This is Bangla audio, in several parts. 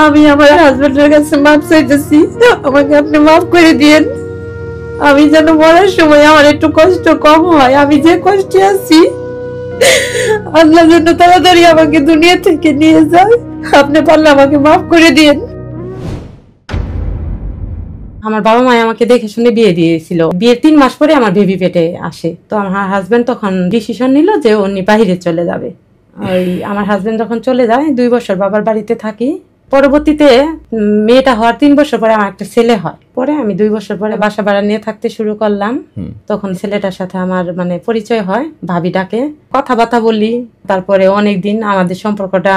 আমি আমার হাজবেন্ডের কাছে মাফ চাইতেছি, আমাকে আপনি মাফ করে দিয়েন। আমি যেন মরার সময় আমার একটু কষ্ট কম হয়। আমি যে কষ্টে আছি, আল্লাহ যেন তাড়াতাড়ি আমাকে দুনিয়া থেকে নিয়ে যায়। আপনি পারলে আমাকে মাফ করে দিয়েন। আমার বাবা মা আমাকে দেখে শুনে বিয়ে দিয়েছিল। বিয়ের 3 মাস পরে আমার বেবি পেটে আসে। তো আমার হাজবেন্ড তখন ডিসিশন নিল যে উনি বাহিরে চলে যাবে। ওই আমার হাজবেন্ড যখন চলে যায় 2 বছর বাবার বাড়িতে থাকি। পরবর্তীতে মেয়েটা হওয়ার 3 বছর পরে আমার একটা ছেলে হয়। পরে আমি 2 বছর পরে বাসা ভাড়া নিয়ে থাকতে শুরু করলাম। তখন ছেলেটার সাথে আমার পরিচয় হয়, ভাবি ডাকে, কথাবার্তা বলি। তারপরে অনেকদিন আমাদের সম্পর্কটা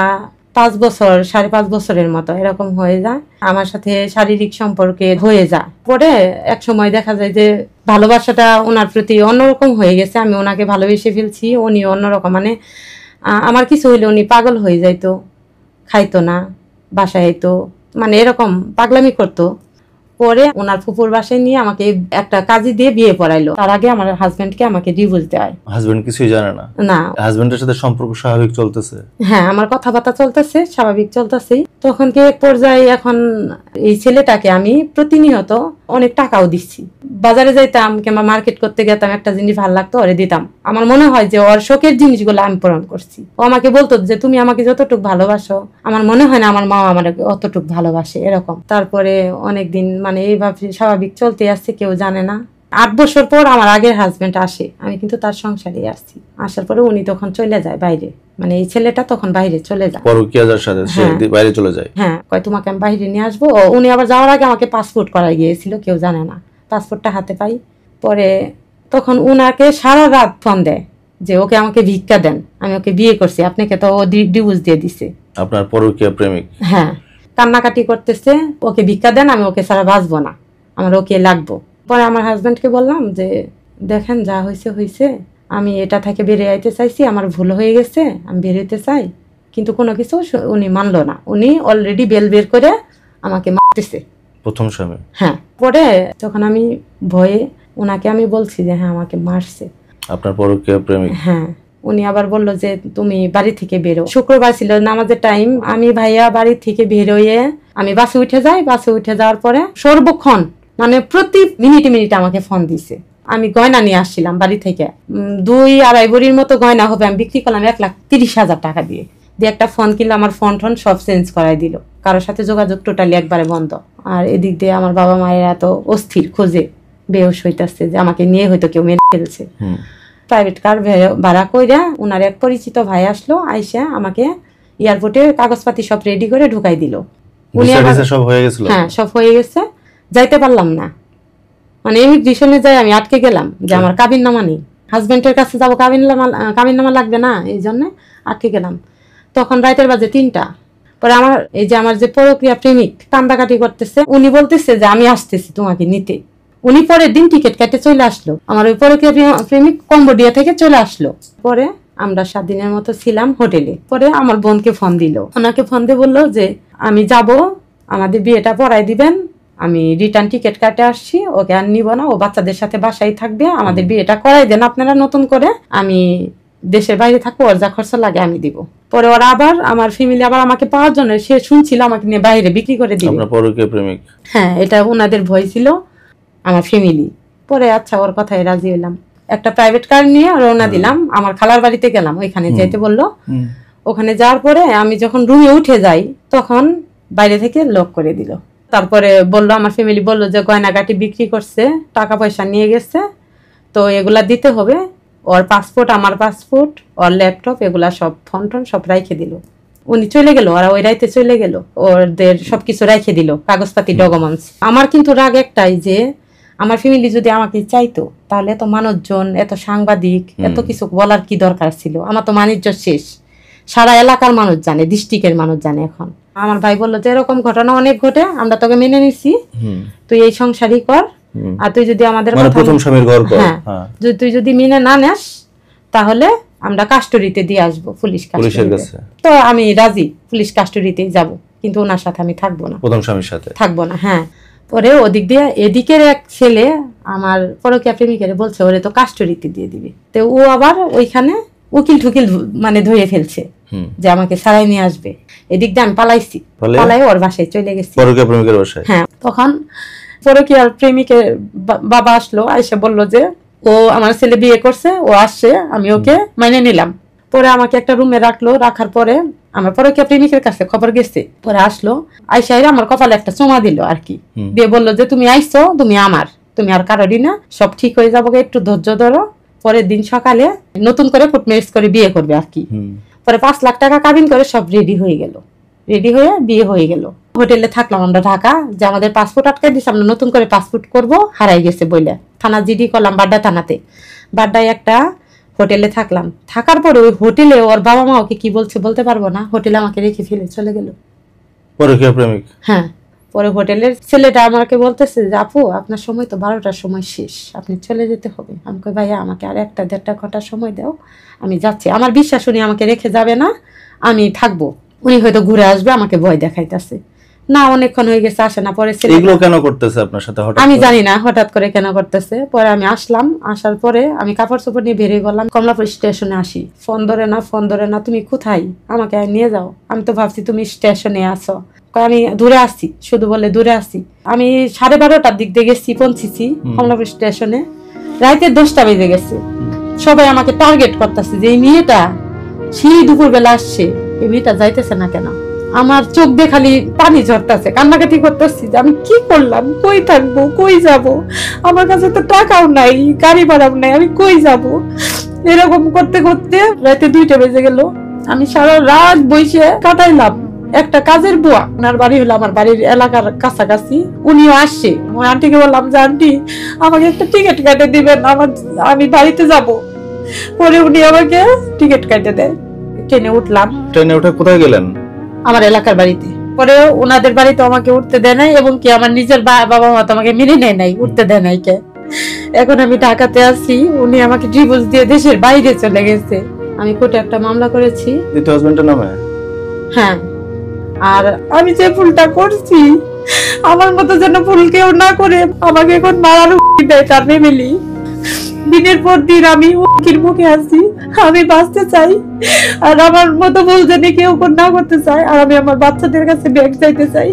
5 বছর 5.5 বছরের মতো এরকম হয়ে যায়। আমার সাথে শারীরিক সম্পর্কে হয়ে যায়। পরে এক সময় দেখা যায় যে ভালোবাসাটা ওনার প্রতি অন্যরকম হয়ে গেছে। আমি ওনাকে ভালোবেসে ফেলছি, উনি অন্যরকম। আমার কিছু হইলে উনি পাগল হয়ে যাইতো, খাইতো না, বাসায় তো এরকম পাগলামি করতো। পরে ওনার ফুপুর বাসায় নিয়ে আমাকে একটা কাজী দিয়ে বিয়ে পড়াইলো। তার আগে আমার হাজবেন্ডকে আমাকে ডিভোর্স দেয়। হাজবেন্ড কিছুই জানে না? না। হাজবেন্ডের সাথে সম্পর্ক স্বাভাবিক চলতেছে? হ্যাঁ, আমার কথাবার্তা চলতেছে, স্বাভাবিক চলতেছে। তখন কি এক পর্যায়ে এখন এই ছেলেটাকে আমি প্রতিনিয়ত অনেক টাকাও দিচ্ছি। বাজারে যাইতাম কিংবা মার্কেট করতে গেতাম, একটা জিনিস ভালো লাগতো ওরে দিতাম। আমার মনে হয় যে ওর শখের জিনিসগুলো আমি পূরণ করছি। ও আমাকে বলতো যে তুমি আমাকে যতটুকু ভালোবাসো, আমার মনে হয় না আমার মা আমাকে অতটুকু ভালোবাসে, এরকম। তারপরে অনেকদিন এইভাবে স্বাভাবিক চলতে আসছে, কেউ জানে না। 8 বছর পর আমার আগের হাজবেন্ড আসে, আমি কিন্তু তার সংসারে আসছি। আসার পরে উনি তখন চলে যায় বাইরে, এই ছেলেটা তখন বাইরে চলে যায়, পরকীয়ার সাথে সে বাইরে চলে যায়। হ্যাঁ, কয় তোমাকে আমি বাইরে নিয়ে আসবো। উনি আবার যাওয়ার আগে আমাকে পাসপোর্ট করাই গিয়েছিল, কেউ জানে না। পাসপোর্টটা হাতে পাই। পরে তখন উনাকে সারা রাত ফোন দেয় যে ওকে আমাকে ভিক্ষা দেন, আমি ওকে বিয়ে করছি, আপনাকে তো ও ডিভোর্স দিয়ে দিছে। আপনার পরকীয়া প্রেমিক? হ্যাঁ, কান্নাকাটি করতেছে, ওকে ভিক্ষা দেন, আমি ওকে ছাড়া বাঁচবো না, আমার ওকে লাগবো। পরে আমার হাজবেন্ডকে বললাম যে দেখেন যা হয়েছে হয়েছে, আমি এটা থেকে বেরিয়ে আইতে চাইছি, আমার ভুল হয়ে গেছে, আমি বেরোতে চাই। কিন্তু কোনো কিছু উনি মানলো না। উনি অলরেডি বেল বের করে আমাকে মারতেছে, প্রথম স্বামী। হ্যাঁ। পরে তখন আমি ভয়ে ওনাকে আমি বলছি যে হ্যাঁ আমাকে মারছে। আপনার পরকীয়া প্রেমিক? হ্যাঁ। উনি আবার বললো যে তুমি বাড়ি থেকে বেরো। শুক্রবার ছিল, নামাজের টাইম। আমি ভাইয়া বাড়ি থেকে বেরোয়ে আমি বাসে উঠে যাই। বাসে উঠে যাওয়ার পরে সর্বক্ষণ প্রতি মিনিটে মিনিটে আমাকে ফোন দিছে। আমি গয়না নিয়ে আসছিলাম বাড়ি থেকে, 2-2.5 ভরির মতো গয়না হবে। আমি বিক্রি করলাম 1,30,000 টাকা দিয়ে একটা ফোন কিনলে আমার ফোন সব চেঞ্জ করাই দিল। কারোর সাথে যোগাযোগ টোটালি একবারে বন্ধ। আর এদিক দিয়ে আমার বাবা মায়ের এত অস্থির, খোঁজে বেহুশ হইতেছে যে আমাকে নিয়ে হয়তো কেউ মেরে ফেলছে। প্রাইভেট কার ভাড়া কইরা ওনার এক পরিচিত ভাই আসলো, আইসা আমাকে এয়ারপোর্টে কাগজপাতি সব রেডি করে ঢুকাই দিল। সব হয়ে গেছিল? হ্যাঁ, সব হয়ে গেছে। যাইতে পারলাম না, ইমিগ্রেশনে যাই আমি আটকে গেলাম যে আমার কাবিন নামা নেই। হাজবেন্ডের কাছে যাবো, কাবিন নামা লাগবে না, এই জন্য আটকে গেলাম। তখন রাতের বাজে 3টা। পরে আমার যে পরকীয়া প্রেমিক কান্দাকাটি করতেছে। উনি বলতেছে যে আমি আসতেছি তোমাকে নিতে। উনি পরের দিন টিকিট কেটে চলে আসলো। আমার ওই পরকীয়া প্রেমিক কম্বোডিয়া থেকে চলে আসলো। পরে আমরা 7 দিনের মতো ছিলাম হোটেলে। পরে আমার বোনকে ফোন দিল, ওনাকে ফোন দিয়ে বললো যে আমি যাব, আমাদের বিয়েটা পড়াই দিবেন, আমি রিটার্ন টিকিট কাটে আসছি, ওকে আর নিব না, ও বাচ্চাদের সাথে বাসায় থাকবে, আমাদের বিয়েটা করাই দেন আপনারা নতুন করে, আমি দেশের বাইরে থাকবো, ওর যা খরচা লাগে আমি দিব। পরে ওরা আবার আমার ফ্যামিলি আবার আমাকে পাওয়ার জন্য সে শুনছিল আমাকে নিয়ে বাইরে বিক্রি করে দিবে। আপনার পরকীয়া প্রেমিক? হ্যাঁ, এটা ওনাদের ভয় ছিল আমার ফ্যামিলি। পরে আচ্ছা ওর কথায় রাজি হলাম। একটা প্রাইভেট কার নিয়ে রওনা দিলাম, আমার খালার বাড়িতে গেলাম, ওইখানে যেতে বললো। ওখানে যাওয়ার পরে আমি যখন রুমে উঠে যাই তখন বাইরে থেকে লক করে দিল। তারপরে বললো, আমার ফ্যামিলি বললো যে গয়নাগাটি বিক্রি করছে, টাকা পয়সা নিয়ে গেছে, তো এগুলা দিতে হবে। ওর পাসপোর্ট, আমার পাসপোর্ট, ওর ল্যাপটপ, এগুলা সব ফোন টোন সব রাইখে দিল। উনি চলে গেল, ওরা ওই রাইতে চলে গেল, ওদের সবকিছু রাইখে দিল, কাগজপাতি, ডকুমেন্টস। আমার কিন্তু রাগ একটাই যে আমার ফ্যামিলি যদি আমাকে চাইতো তাহলে এত মানুষজন, এত সাংবাদিক, এত কিছু বলার কি দরকার ছিল? আমার তো বাণিজ্য শেষ, সারা এলাকার মানুষ জানে, ডিস্ট্রিক্টের মানুষ জানে। এখন আমার ভাই বললো যে এরকম ঘটনা অনেক ঘটে, আমরা তোকে মেনে নিছি, তুই এই সংসারই কর, আর তুই যদি আমাদের তুই যদি মেনে না নেস তাহলে আমরা কাস্টডিতে দিয়ে আসবো, পুলিশের কাছে। তো আমি রাজি, পুলিশ কাস্টডিতেই যাব, কিন্তু ওনার সাথে আমি থাকবো না, প্রথম স্বামীর সাথে থাকবো না। হ্যাঁ। পরে ওদিক দিয়ে এদিকের এক ছেলে আমার পরকীয়া প্রেমিকের বলছে ওরে তো কাস্টডিতে দিয়ে দিবে। তো ও আবার ওইখানে উকিল ঠুকিল ধরে ফেলছে যে আমাকে ছাড়াই নিয়ে আসবে। এদিক দিয়ে আমি পালাইছি, পালাই ওর বাসায় চলে গেছি, পরকীয়া প্রেমিকের বাসায়। হ্যাঁ, তখন পরকীয়ার প্রেমিকের বাবা আসলো, আইসা বললো যে ও আমার ছেলে বিয়ে করছে, ও আসছে, আমি ওকে মাইনে নিলাম। পরে আমাকে একটা রুমে রাখলো, রাখার পরে আমার পরকীয়া প্রেমিকের কাছে খবর গেছে। পরে আসলো, আইসা আমার কপালে একটা চুমা দিল আর কি, দিয়ে বললো যে তুমি আইসো, তুমি আমার, তুমি আর কারোরই না, সব ঠিক হয়ে যাবো, একটু ধৈর্য ধরো। পরের দিন সকালে নতুন করে কোর্ট ম্যারেজ করে বিয়ে করবে আর কি। পরে 5 লাখ টাকা কাবিন করে সব রেডি হয়ে গেল, রেডি হয়ে বিয়ে হয়ে গেল। হোটেলে থাকলাম আমরা ঢাকা, যে আমাদের পাসপোর্ট আটকে দিচ্ছে, আমরা নতুন করে পাসপোর্ট করব, হারাই গেছে বলে থানা জিডি করলাম বাড্ডা থানাতে। বাড্ডায় একটা হোটেলে থাকলাম, থাকার পরে ওই হোটেলে ওর বাবা মা ওকে কি বলছে বলতে পারবো না, হোটেলে আমাকে রেখে ফেলে চলে গেল পরকীয়া প্রেমিক। হ্যাঁ, পরে হোটেলের ছেলেটা আমাকে বলতেছে যে আপু আপনার সময় তো 12টার সময় শেষ, আপনি চলে যেতে হবে। আমি কই ভাইয়া আমাকে আর 1-1.5 ঘন্টা সময় দাও, আমি যাচ্ছি। আমার বিশ্বাস উনি আমাকে রেখে যাবে না, আমি থাকবো, উনি হয়তো ঘুরে আসবে, আমাকে ভয় দেখাইতেছে না। অনেকক্ষণ হয়ে গেছে, আসে না। পরে এগুলো কেন করতেছে আপনার সাথে হঠাৎ? আমি জানি না হঠাৎ করে কেন করতেছে। পরে আমি আসলাম, আসার পরে আমি কাপড় চোপড় নিয়ে বেরিয়ে বললাম, কমলাপুর স্টেশনে আসি। ফোন ধরে না, তুমি কোথায়, আমাকে নিয়ে যাও। আমি তো ভাবছি তুমি স্টেশনে আসো, আমি দূরে আসছি, শুধু বলে দূরে আসছি। আমি 12:30টার দিক দিয়ে গেছি, পৌঁছেছি কমলাপুর স্টেশনে, রাতে 10টা বেজে গেছে। সবাই আমাকে টার্গেট করতেছে যে এই মেয়েটা সেই দুপুর বেলা আসছে, এই মেয়েটা যাইতেছে না কেন। আমার চোখ দিয়ে খালি পানি ঝরতেছে, কান্নাকাটি করতেছি যে আমি কি করলাম, কই থাকবো, কই যাব, আমার কাছে তো টাকাও নাই, গাড়ি ভাড়াও নাই, আমি কই যাব। এরকম করতে করতে রাতে 2টা বেজে গেল। আমি সারা রাত বসে কাটাইলাম। একটা কাজের বুয়া, ওনার বাড়ি হলো আমার বাড়ির এলাকার কাছাকাছি, উনিও আসছে। ওই আন্টিকে বললাম যে আন্টি আমাকে একটা টিকিট কেটে দিবেন, আমি বাড়িতে যাব। পরে উনি আমাকে টিকিট কেটে দেয়। ট্রেনে উঠলাম। ট্রেনে উঠে কোথায় গেলেন? আমার এলাকার বাড়িতে। পরে ওনাদের বাড়িতে আমাকে উঠতে দেয় নাই, এবং কি আমার নিজের বাবা মা তো আমাকে মেনে নেয় নাই, উঠতে দেয় নাই কে। এখন আমি ঢাকাতে আছি, উনি আমাকে ডিভোর্স দিয়ে দেশের বাইরে চলে গেছে। আমি কোর্টে একটা মামলা করেছি দ্বিতীয় হাজবেন্ডের নামে। হ্যাঁ, আর আমি যে ভুলটা করছি, আমার মতো যেন ভুল কেউ না করে। আমাকে এখন মারার দেয় তার ফ্যামিলি। দিনের পর দিন আমি উকির মুখে আছি, আমি বাঁচতে চাই, আর আমার মতো ভুল যেন কেউ না করতে চায়। আর আমি আমার বাচ্চাদের কাছে ব্যাগ চাইতে চাই।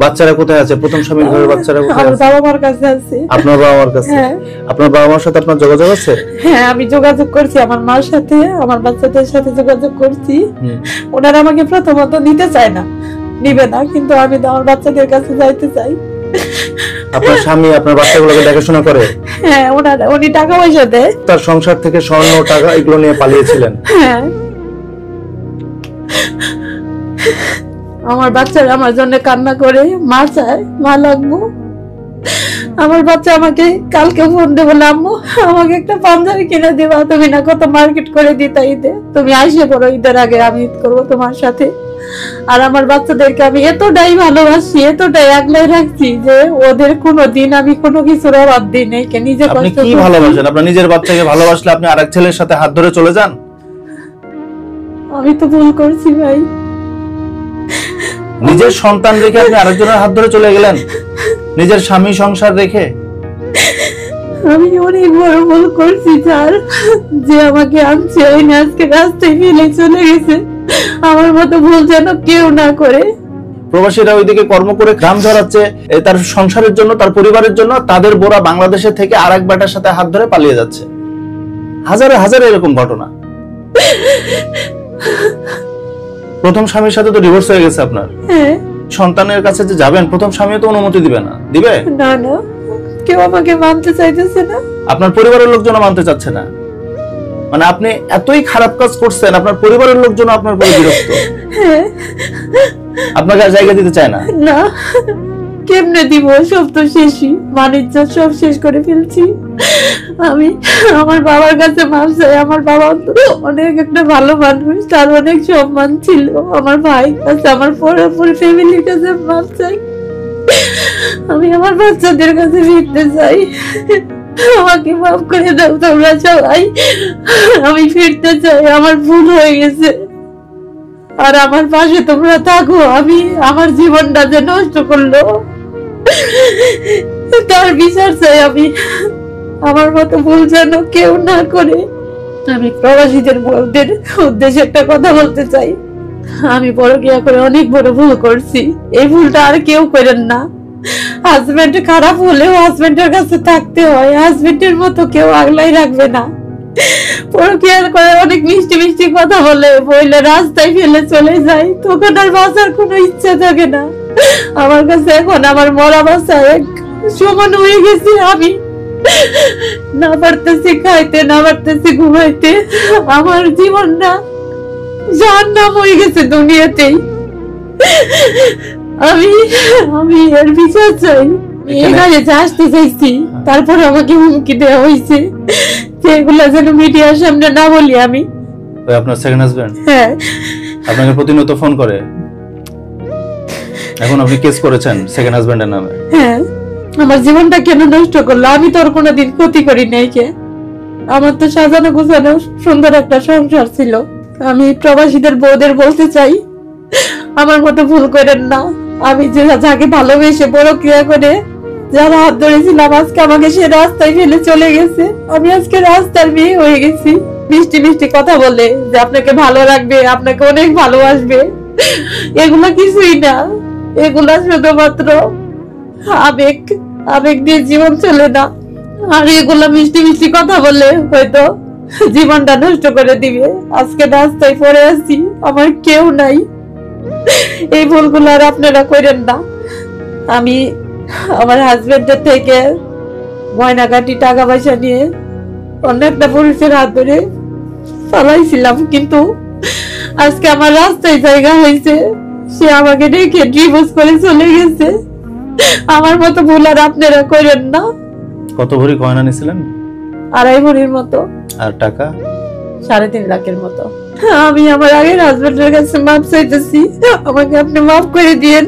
বাচ্চারা কোথায় আছে? প্রথম স্বামীর ঘরে বাচ্চারা কোথায় আছে? আমার বাবা মার কাছে আছে। আপনার বাবা মার কাছে? হ্যাঁ। আপনার বাবা মার সাথে আপনার যোগাযোগ আছে? হ্যাঁ, আমি যোগাযোগ করছি আমার মার সাথে, আমার বাচ্চাদের সাথে যোগাযোগ করছি। ওনারা আমাকে প্রথমত নিতে চায় না, নিবে না, কিন্তু আমি আমার বাচ্চাদের কাছে যাইতে চাই। আপনার স্বামী আপনার বাচ্চাগুলোকে দেখাশোনা করে? হ্যাঁ, উনি টাকা পয়সা দেয়। তার সংসার থেকে স্বর্ণ টাকা এগুলো নিয়ে পালিয়েছিলেন? হ্যাঁ। আমার বাচ্চারা আমার জন্য কান্না করে, মা চায়, মা লাগবো। আমার বাচ্চা আমাকে কালকে ফোন দেবো, আম্মু আমাকে একটা পাঞ্জাবি কিনে দিবা, তুমি না কত মার্কেট করে দিতা ঈদে, তুমি আসে পড়ো ঈদের আগে, আমি ঈদ করবো তোমার সাথে। আর আমার বাচ্চাদেরকে আমি এতটাই ভালোবাসি, এতটাই আগলাই রাখছি যে ওদের কোনোদিন আমি কোনো কিছুর অভাব দিই নাই। নিজে আপনি কি ভালোবাসেন? আপনার নিজের বাচ্চাকে ভালোবাসলে আপনি আরেক ছেলের সাথে হাত ধরে চলে যান? আমি তো ভুল করছি ভাই। নিজের সন্তান রেখে আপনি আরেকজনের হাত ধরে চলে গেলেন, নিজের স্বামী সংসার রেখে। আমি অনেক বড় ভুল করছি স্যার, যে আমাকে আনছে ওই আজকে রাস্তায় ফেলে চলে গেছে। আমার মতো ভুল যেন কেউ না করে। প্রবাসীরা ওইদিকে কর্ম করে গ্রাম ঝরাচ্ছে তার সংসারের জন্য, তার পরিবারের জন্য, তাদের বোরা বাংলাদেশে থেকে আরেক বেটার সাথে হাত ধরে পালিয়ে যাচ্ছে। হাজারে হাজারে এরকম ঘটনা। প্রথম স্বামীর সাথে তো ডিভোর্স হয়ে গেছে আপনার। হ্যাঁ। সন্তানের কাছে যে যাবেন, প্রথম স্বামী তো অনুমতি দিবে না? দিবে না, না, কেউ আমাকে মানতে চাইতেছে না। আপনার পরিবারের লোকজন মানতে চাচ্ছে না? মানে আপনি এতই খারাপ কাজ করছেন, আপনার পরিবারের লোকজন আপনার উপরে বিরক্ত। হ্যাঁ। আপনাকে আর জায়গা দিতে চায় না? না, কেমনে দিব, সব তো শেষই, বাণিজ্য সব শেষ করে ফেলছি। আমি আমার বাবার কাছে মাপ চাই। আমার বাবা অনেক একটা ভালো মানুষ, তার অনেক সম্মান ছিল। আমার ভাই কাছে, আমার পুরো ফ্যামিলির কাছে মাপ চাই। আমি আমার বাচ্চাদের কাছে ফিরতে চাই। আমাকে মাফ করে দাও তোমরা সবাই, আমি ফিরতে চাই, আমার ভুল হয়ে গেছে। আর আমার পাশে তোমরা থাকো। আমি আমার জীবনটা যে নষ্ট করলো তার বিচার চাই আমি। আমার মতো ভুল যেন কেউ না করে। আমি প্রবাসীদের বউদের উদ্দেশ্যে একটা কথা বলতে চাই। আমি পরকীয়া করে অনেক বড় ভুল করছি, এই ভুলটা আর কেউ করেন না। হাজবেন্ড খারাপ হলেও হাজবেন্ডের কাছে থাকতে হয়, হাজবেন্ডের মতো কেউ আগলাই রাখবে না। পরকীয়া করে অনেক মিষ্টি মিষ্টি কথা বলে রাস্তায় ফেলে চলে যায়, তখন আর বাঁচার কোনো ইচ্ছা থাকে না। আমার কাছে এখন আমার মরা বাঁচা এক সমান হয়ে গেছে। আমি না পারতেছি খাইতে, না পারতেছি ঘুমাইতে, আমার জীবনটা জাহান্নাম হয়ে গেছে দুনিয়াতেই। আমি এর বিচার চাই। এখানে আসতে চাইছি, তারপরে আমাকে হুমকি দেওয়া হয়েছে যে এগুলা যেন মিডিয়ার সামনে না বলি আমি। আপনার সেকেন্ড হাজবেন্ড? হ্যাঁ। আপনাকে প্রতিনিয়ত ফোন করে? এখন আপনি কেস করেছেন সেকেন্ড হাজবেন্ডের নামে? হ্যাঁ। আমার জীবনটা কেন নষ্ট করলো? আমি তো ওর কোনোদিন ক্ষতি করি নাই। কে? আমার তো সাজানো গোছানো সুন্দর একটা সংসার ছিল। আমি প্রবাসীদের বউদের বলতে চাই, আমার মতো ভুল করেন না। আমি যে যাকে ভালোবেসে পরকীয়া করে যারা হাত ধরেছিলাম, আজকে আমাকে সে রাস্তায় ফেলে চলে গেছে। আমি আজকে রাস্তার মেয়ে হয়ে গেছি। মিষ্টি মিষ্টি কথা বলে যে আপনাকে ভালো রাখবে, আপনাকে অনেক ভালোবাসবে, এগুলা কিছুই না। এগুলা শুধুমাত্র আবেগ, আবেগ দিয়ে জীবন চলে না। আর এগুলা মিষ্টি মিষ্টি কথা বলে হয়তো জীবনটা নষ্ট করে দিবে। আজকে রাস্তায় পড়ে আছি, আমার কেউ নাই। এই ভুলগুলো আর আপনারা করেন না। আমি আমার হাজবেন্ডের থেকে গয়নাগাটি টাকা পয়সা নিয়ে অন্য একটা পুরুষের হাত ধরে চালাইছিলাম, কিন্তু আজকে আমার রাস্তায় জায়গা হয়েছে, সে আমাকে রেখে ডিভোর্স করে চলে গেছে। আমার মতো ভুল আর আপনারা করেন না। কত ভরি গয়না নিয়েছিলেন? 2.5 ভরির মতো। আর টাকা? 3.5 লাখের মতো। আমি আমার আগের হাজবেন্ডের কাছে মাফ চাইতেছি, আমাকে আপনি মাফ করে দিয়েন।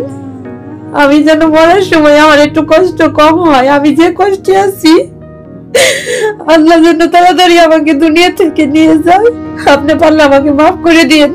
আমি যেন মরার সময় আমার একটু কষ্ট কম হয়। আমি যে কষ্টে আছি, আল্লাহ যেন তাড়াতাড়ি আমাকে দুনিয়া থেকে নিয়ে যায়। আপনি পারলে আমাকে মাফ করে দিয়েন।